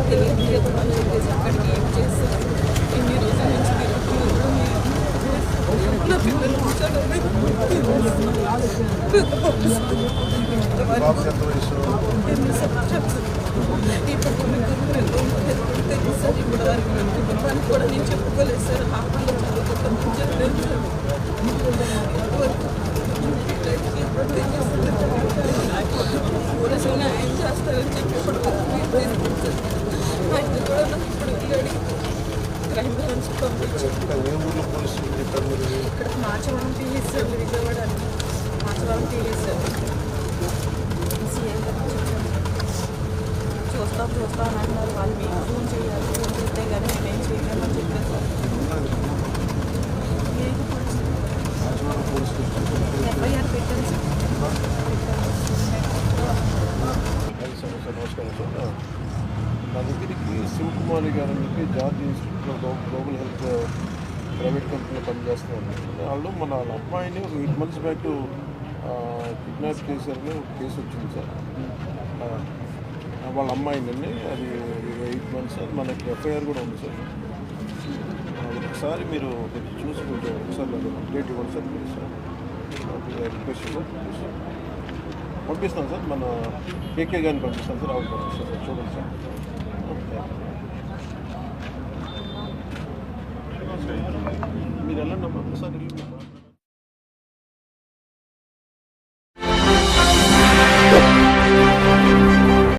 తెలియదు కదా అని చెప్పేసి అక్కడికి ఏం చేస్తారు ఇన్ని రోజుల నుంచి నా పిల్లలు ఇప్పుడు తెలుసు ఇప్పుడు వారికి కుటుంబానికి కూడా నేను చెప్పుకోలేదు సార్ హాస్టల్లో పోలీసులు న్యాయం చేస్తారని చెప్పి ఇప్పుడు ఆయన కూడా నాకు ఇప్పుడు వెళ్ళాడు క్రైమ్ బ్రాంచ్ పంపించారు. ఇక్కడ Machavaram PS sir Vijayawada Machavaram PS sir CM చూస్తాం అని అన్నారు. వాళ్ళు మీకు ఫోన్ చేయాలి, ఫోన్ చేస్తే కానీ మేమేం చేయలేమని చెప్పారు సార్. ఎఫ్ఐఆర్ పెట్టాను సార్. నమస్కారం సార్. నా దగ్గరికి శివకుమారి గారు అని చెప్పి George institute of global health private కంపెనీలో పనిచేస్తున్నారు. వాళ్ళు మన అమ్మాయిని ఒక 8 months బ్యాక్ కిడ్నాప్ చేశారని ఒక కేసు వచ్చింది సార్. వాళ్ళ అమ్మాయిని అది 8 months సార్. మనకి ఎఫ్ఐఆర్ కూడా ఉంది సార్. ఒకసారి మీరు చూసి కొంచెం ఒకసారి నాకు అప్డేట్ ఇవ్వండి sir please sir. Request sir పంపిస్తాను సార్. మన కేకే గారిని పంపిస్తాను సార్. ఆవిడ పంపిస్తాను సార్. చూడండి సార్. మీరు వెళ్ళండి అమ్మా ఒకసారి